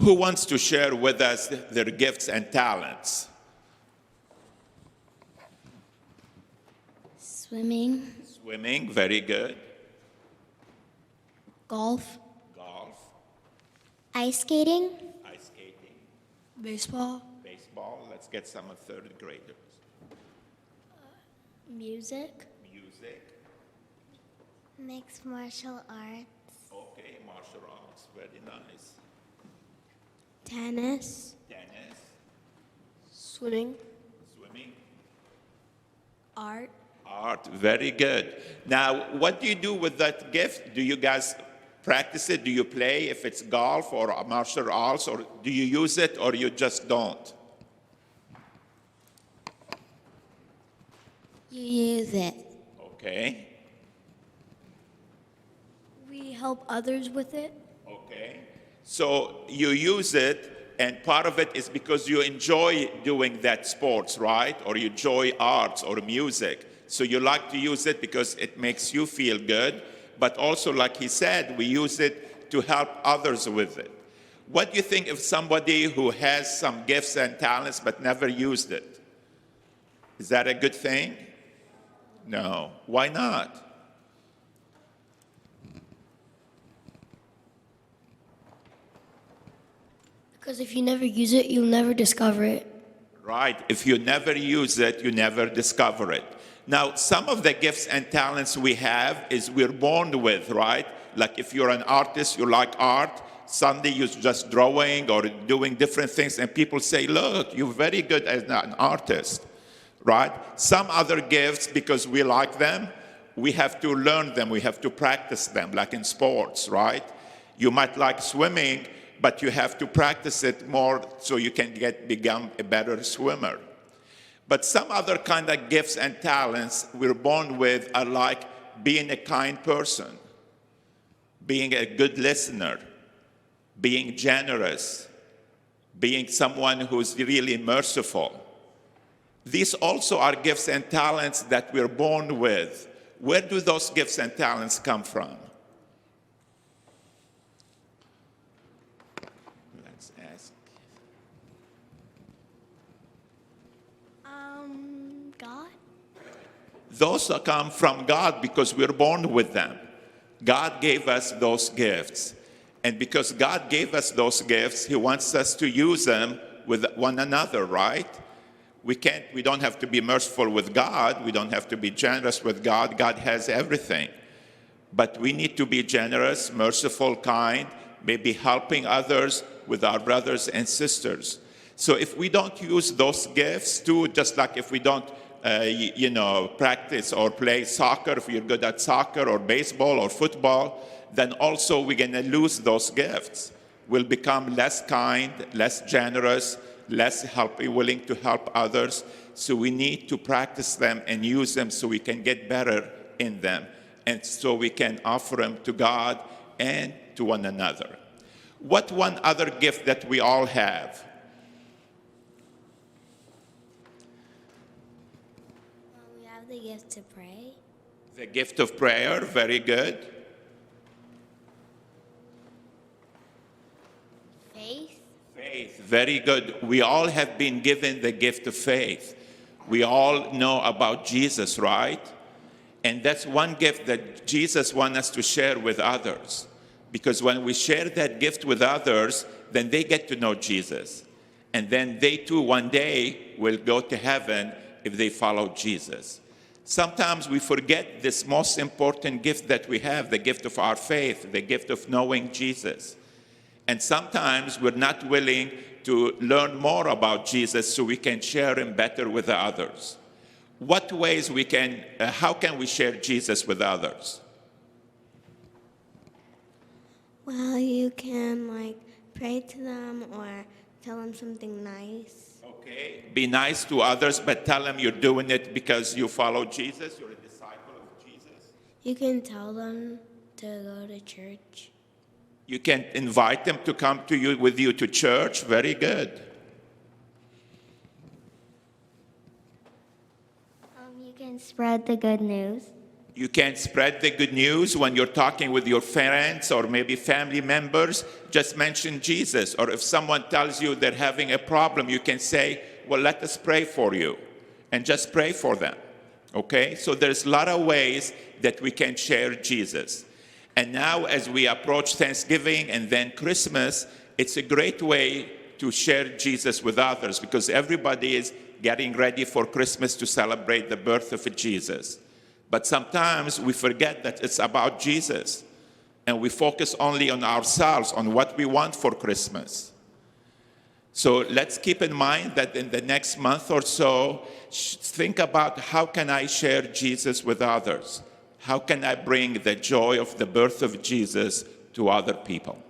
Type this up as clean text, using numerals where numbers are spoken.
Who wants to share with us their gifts and talents? Swimming, Swimming, very good. golf, Golf, ice skating, ice skating, baseball, baseball. Let's get some of third graders. music, Music, mixed martial arts, okay, martial arts, very nice. tennis, Tennis, swimming, swimming, art, art, very good. Now, what do you do with that gift? Do you guys practice it? Do you play if it's golf or martial arts, or do you use it or you just don't? you use it. Okay, We help others with it. okay. So you use it, and part of it is because you enjoy doing that sports, right? Or you enjoy arts or music. So you like to use it because it makes you feel good. But also, like he said, we use it to help others with it. What do you think of somebody who has some gifts and talents but never used it? Is that a good thing? No. Why not? Because if you never use it, you'll never discover it. Right. If you never use it, you never discover it. Now, some of the gifts and talents we have is we're born with, right? Like if you're an artist, you like art. Sunday you're just drawing or doing different things, and people say, look, you're very good as an artist, right? Some other gifts, because we like them, we have to learn them, we have to practice them, like in sports, right? You might like swimming, but you have to practice it more so you can become a better swimmer. But some other kind of gifts and talents we're born with are like being a kind person, being a good listener, being generous, being someone who's really merciful. These also are gifts and talents that we're born with. Where do those gifts and talents come from? Let's ask. God? Those come from God because we're born with them. God gave us those gifts. And because God gave us those gifts, He wants us to use them with one another, right? We don't have to be merciful with God. We don't have to be generous with God. God has everything. But we need to be generous, merciful, kind, maybe helping others with our brothers and sisters. So if we don't use those gifts too, just like if we don't practice or play soccer, if you're good at soccer or baseball or football, then also we're going to lose those gifts. We'll become less kind, less generous, less willing to help others. So we need to practice them and use them so we can get better in them, and so we can offer them to God and to one another. What one other gift that we all have? We have the gift to pray. The gift of prayer, very good. Faith. Faith, very good. We all have been given the gift of faith. We all know about Jesus, right? And that's one gift that Jesus wants us to share with others. Because when we share that gift with others, then they get to know Jesus. And then they too one day will go to heaven if they follow Jesus. Sometimes we forget this most important gift that we have, the gift of our faith, the gift of knowing Jesus. And sometimes we're not willing to learn more about Jesus so we can share him better with the others. What ways how can we share Jesus with others? Well, you can pray to them or tell them something nice. Okay, be nice to others, but tell them you're doing it because you follow Jesus, you're a disciple of Jesus. You can tell them to go to church. You can invite them to come with you to church. Very good. You can spread the good news. You can spread the good news when you're talking with your friends or maybe family members. Just mention Jesus. Or if someone tells you they're having a problem, you can say, well, let us pray for you. And just pray for them. Okay? So there's a lot of ways that we can share Jesus. And now as we approach Thanksgiving and then Christmas, it's a great way to share Jesus with others because everybody is getting ready for Christmas to celebrate the birth of Jesus. But sometimes we forget that it's about Jesus, and we focus only on ourselves, on what we want for Christmas. So let's keep in mind that in the next month or so, think about how can I share Jesus with others? How can I bring the joy of the birth of Jesus to other people?